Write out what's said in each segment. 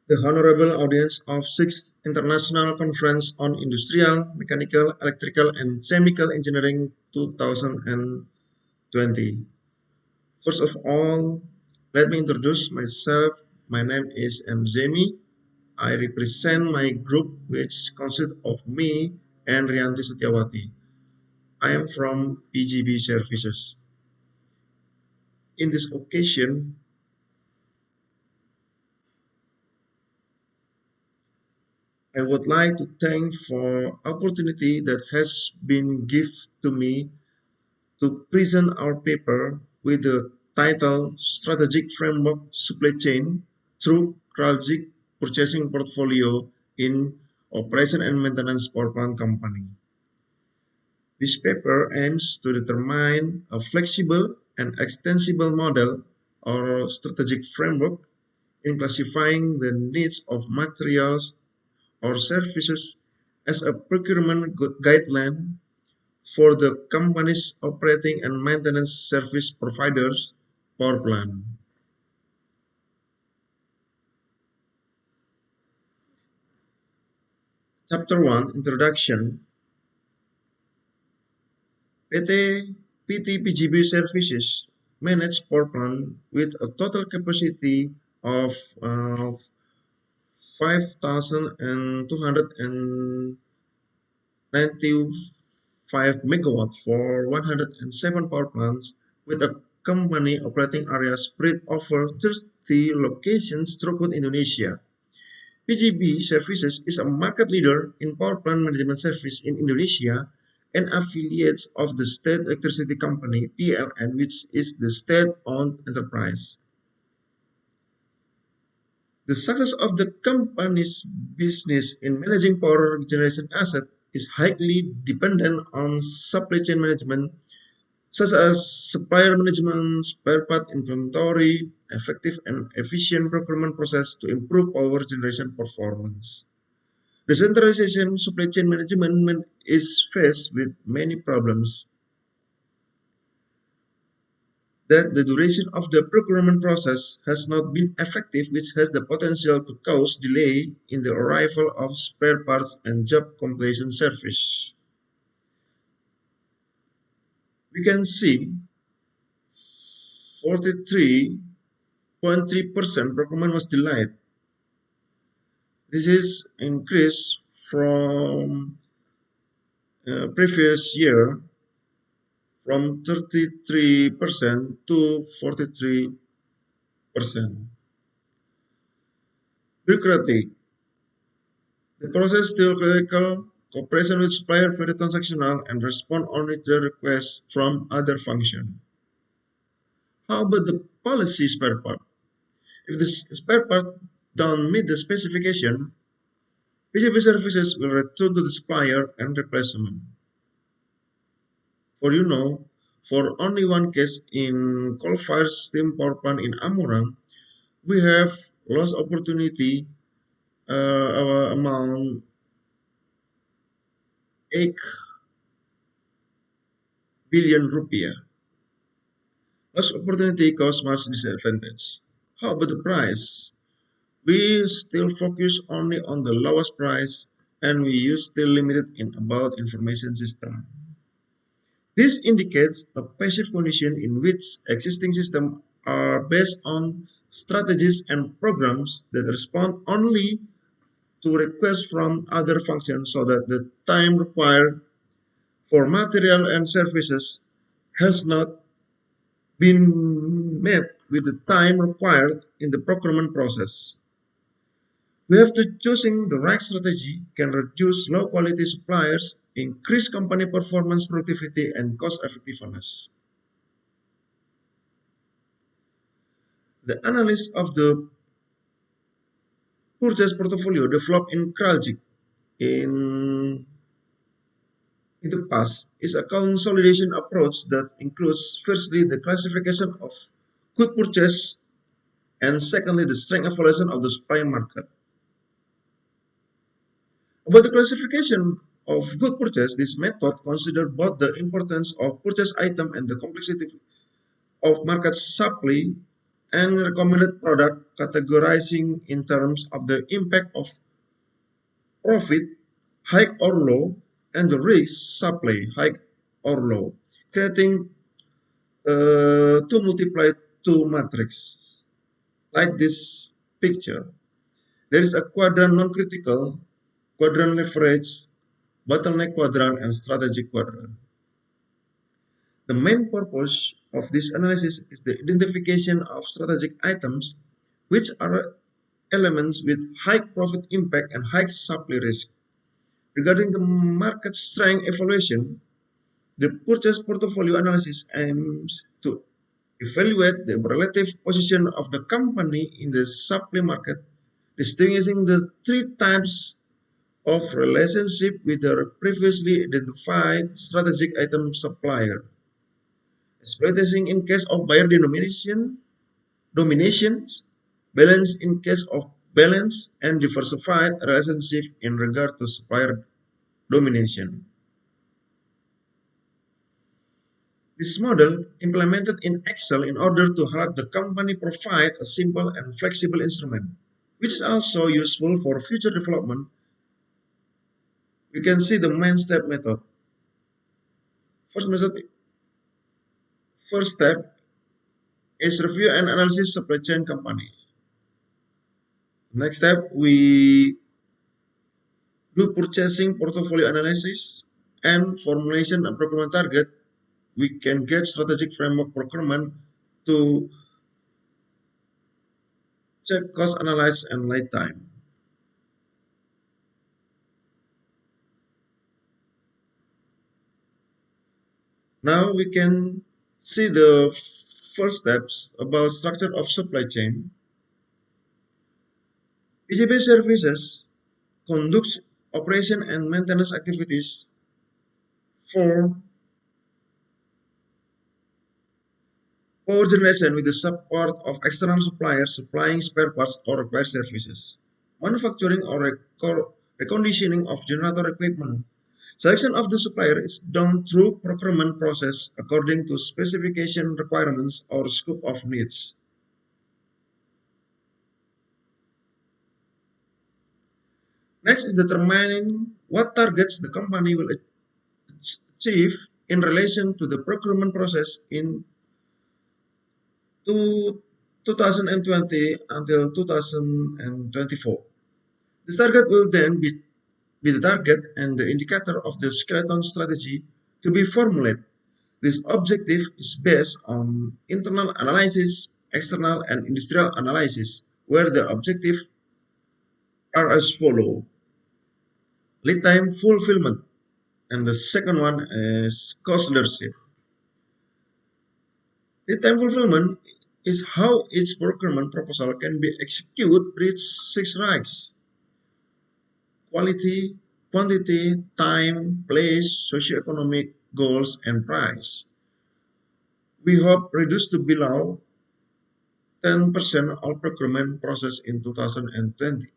The honorable audience of 6th International Conference on Industrial, Mechanical, Electrical, and Chemical Engineering 2020. First of all, let me introduce myself. My name is M. Zemi. I represent my group, which consists of me and Rianti Setiawati. I am from PGB Services. In this occasion, I would like to thank for opportunity that has been given to me to present our paper with the title Strategic Framework Supply Chain through Strategic Purchasing Portfolio in Operation and Maintenance Power Plant Company. This paper aims to determine a flexible and extensible model or strategic framework in classifying the needs of materials or services as a procurement guideline for the company's operating and maintenance service providers power plant. Chapter 1 Introduction. PT Services manage power plant with a total capacity of 5,295 megawatt for 107 power plants with a company operating area spread over 30 locations throughout Indonesia. PGB Services is a market leader in power plant management service in Indonesia and affiliates of the State Electricity Company (PLN), which is the state-owned enterprise. The success of the company's business in managing power generation asset is highly dependent on supply chain management, such as supplier management, spare part inventory, effective and efficient procurement process to improve power generation performance. Decentralization supply chain management is faced with many problems that the duration of the procurement process has not been effective, which has the potential to cause delay in the arrival of spare parts and job completion service. We can see 43.3% procurement was delayed. This is increased from previous year from 33% to 43%. Bureaucratic. The process is still critical. Cooperation with supplier very transactional and respond only to requests from other function. How about the policy spare part? If the spare part don't meet the specification, PGB services will return to the supplier and replacement. For only one case in coal-fired steam power plant in Amurang, we have lost opportunity amount 8 billion rupiah. Lost opportunity cause much disadvantage. How about the price? We still focus only on the lowest price and we use still limited in about information system. This indicates a passive condition in which existing systems are based on strategies and programs that respond only to requests from other functions so that the time required for material and services has not been met with the time required in the procurement process. We have to choosing the right strategy can reduce low quality suppliers, increase company performance productivity and cost effectiveness. The analysis of the purchase portfolio developed in Kraljic in the past is a consolidation approach that includes firstly the classification of good purchase and secondly the strength evaluation of the supply market. About the classification of good purchase, this method considers both the importance of purchase item and the complexity of market supply and recommended product categorizing in terms of the impact of profit, high or low, and the risk supply, high or low, creating to multiply two matrix like this picture. There is a quadrant non-critical, quadrant leverage, bottleneck quadrant, and strategic quadrant. The main purpose of this analysis is the identification of strategic items, which are elements with high profit impact and high supply risk. Regarding the market strength evaluation, the purchase portfolio analysis aims to evaluate the relative position of the company in the supply market, distinguishing the three types of relationship with their previously identified strategic item supplier. Exploitation in case of buyer dominations, balance in case of balance, and diversified relationship in regard to supplier domination. This model, implemented in Excel in order to help the company provide a simple and flexible instrument, which is also useful for future development. We can see the main step method. First method, first step is review and analysis supply chain company. Next step, we do purchasing portfolio analysis and formulation and procurement target. We can get strategic framework procurement to check cost analyze and lead time. Now we can see the first steps about structure of supply chain. PGB services conducts operation and maintenance activities for power generation with the support of external suppliers supplying spare parts or repair services, manufacturing or reconditioning of generator equipment. Selection of the supplier is done through procurement process according to specification requirements or scope of needs. Next is determining what targets the company will achieve in relation to the procurement process in 2020 until 2024. This target will then be the target and the indicator of the skeleton strategy to be formulated. This objective is based on internal analysis, external and industrial analysis, where the objectives are as follow. Lead time fulfillment, and the second one is cost leadership. Lead time fulfillment is how each procurement proposal can be executed reach six rights: quality, quantity, time, place, socioeconomic goals, and price. We hope reduce to below 10% of procurement process in 2020.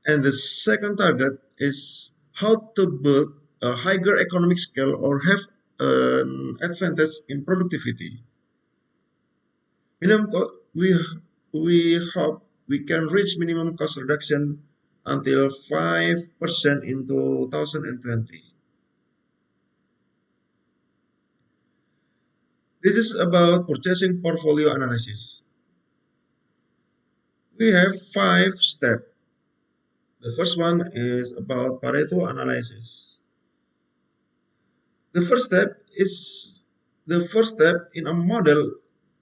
And the second target is how to build a higher economic scale or have an advantage in productivity. We hope we can reach minimum cost reduction until 5% in 2020. This is about purchasing portfolio analysis. We have 5 steps. The first one is about Pareto analysis. The first step is the first step in a model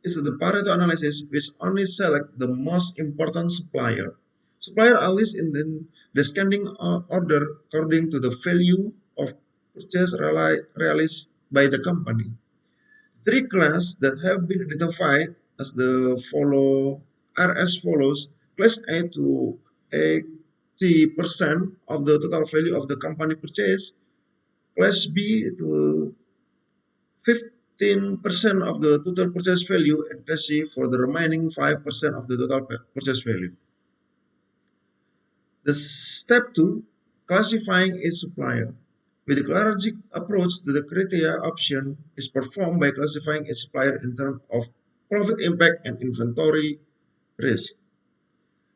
is the Pareto analysis, which only select the most important supplier. Supplier are listed in the descending order according to the value of purchase realized by the company. Three classes that have been identified as the follow are as follows: Class A to 80% of the total value of the company purchase, Class B to 15% of the total purchase value, and Class C for the remaining 5% of the total purchase value. The step 2, classifying each supplier. With the Clarogic approach, the criteria option is performed by classifying each supplier in terms of profit impact, and inventory risk.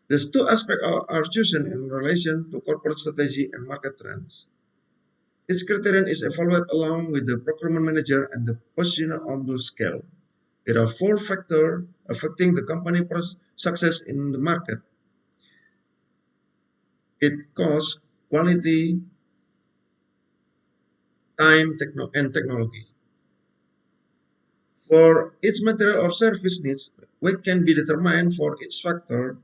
These two aspects are chosen in relation to corporate strategy and market trends. Each criterion is evaluated along with the procurement manager and the position on the scale. There are four factors affecting the company success in the market. It costs, quality, time, and technology. For each material or service needs, what can be determined for each factor,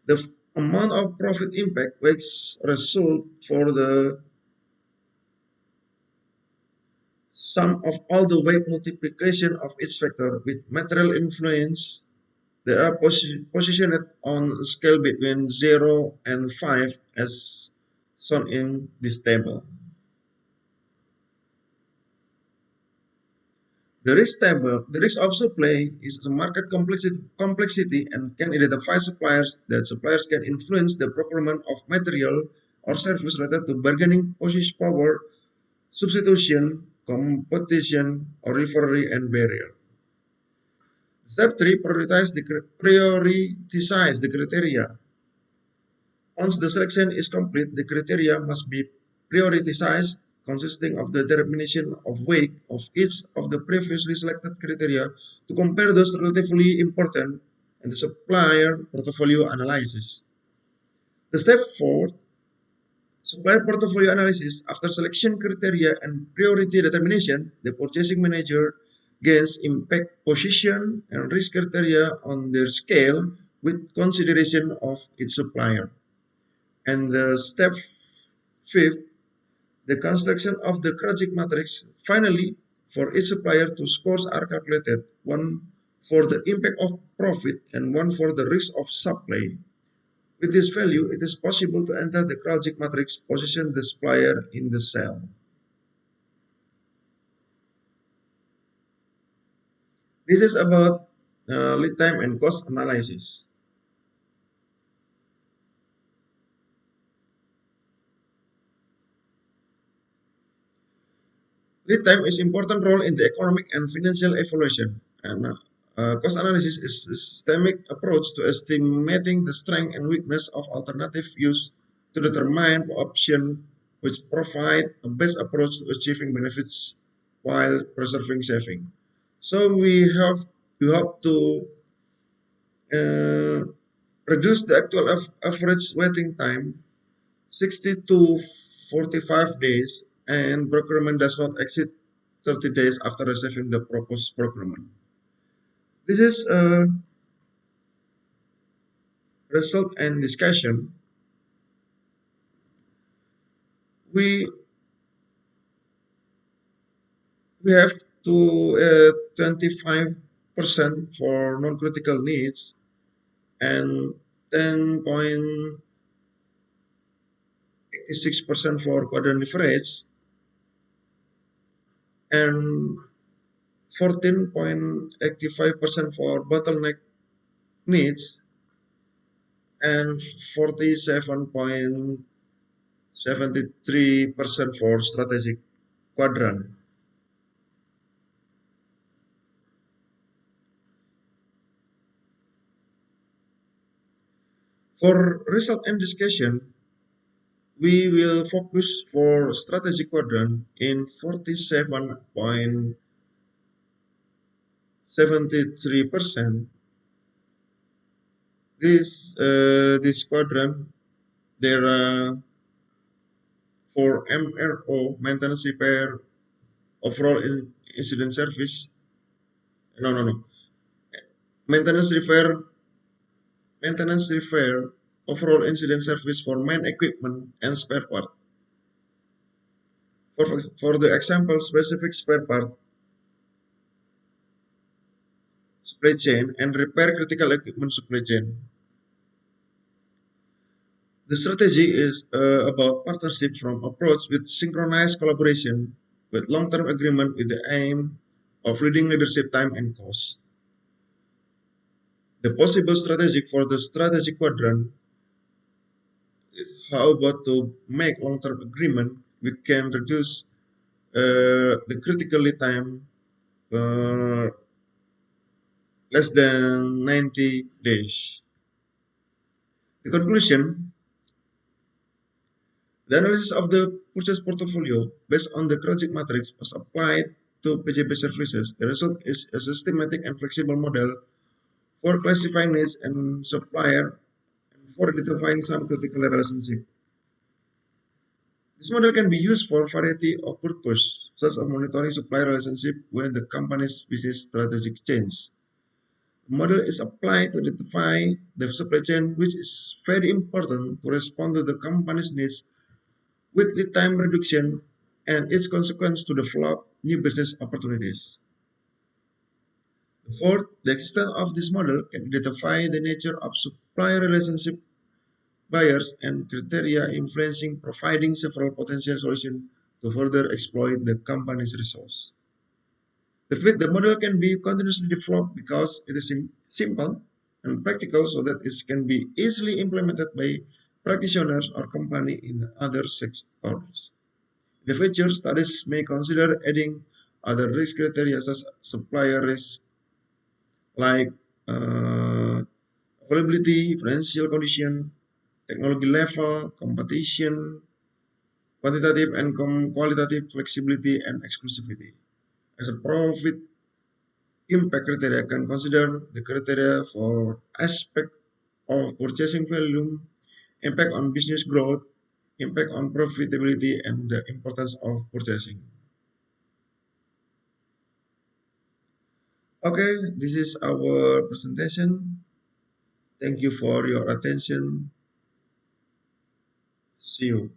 the amount of profit impact which result for the sum of all the weight multiplication of each factor with material influence. They are positioned on a scale between 0 and 5 as shown in this table. The risk of supply is the market complexity and can identify suppliers that suppliers can influence the procurement of material or service related to bargaining position power, substitution, competition, or rivalry and barrier. Step 3, prioritize the criteria. Once the selection is complete, the criteria must be prioritized, consisting of the determination of weight of each of the previously selected criteria to compare those relatively important in the supplier portfolio analysis. The step 4, supplier portfolio analysis. After selection criteria and priority determination, the purchasing manager gains impact position and risk criteria on their scale with consideration of its supplier. And the step fifth, the construction of the Krajcik matrix. Finally, for each supplier, two scores are calculated, one for the impact of profit and one for the risk of supply. With this value, it is possible to enter the Krajcik matrix, position the supplier in the cell. This is about lead time and cost analysis. Lead time is important role in the economic and financial evaluation, and cost analysis is a systemic approach to estimating the strength and weakness of alternative use to determine option which provide a best approach to achieving benefits while preserving saving. So we have to uh, reduce the actual average waiting time 60 to 45 days, and procurement does not exceed 30 days after receiving the proposed procurement. This is a result and discussion. We we have to 25% for non-critical needs and 10.86% for quadrant leverage and 14.85% for bottleneck needs and 47.73% for strategic quadrant. For result and discussion, we will focus for strategic quadrant in 47.73%. This quadrant there are for MRO, maintenance repair, overall incident service. No. Maintenance repair, maintenance repair, overall incident service for main equipment and spare part. For the example, specific spare part supply chain and repair critical equipment supply chain. The strategy is about partnership from approach with synchronized collaboration with long-term agreement with the aim of leading leadership time and cost. The possible strategy for the strategic quadrant, how about to make long-term agreement, we can reduce the critical lead time uh, less than 90 days. The conclusion, the analysis of the purchase portfolio based on the Crogic matrix was applied to PJP services. The result is a systematic and flexible model for classifying needs and supplier and for identifying some critical relationship. This model can be used for variety of purpose, such as monitoring supply relationship when the company's business strategic change. The model is applied to identify the supply chain, which is very important to respond to the company's needs with lead time reduction and its consequence to the flow of new business opportunities. Fourth, the existence of this model can identify the nature of supplier relationship, buyers, and criteria influencing providing several potential solutions to further exploit the company's resource. The fifth, the model can be continuously developed because it is simple and practical so that it can be easily implemented by practitioners or company in other sectors. The future studies may consider adding other risk criteria such as supplier risk like uh, availability, financial condition, technology level, competition, quantitative and qualitative flexibility and exclusivity. As a profit impact criteria can consider the criteria for aspect of purchasing volume, impact on business growth, impact on profitability, and the importance of purchasing. Okay, this is our presentation. Thank you for your attention. See you.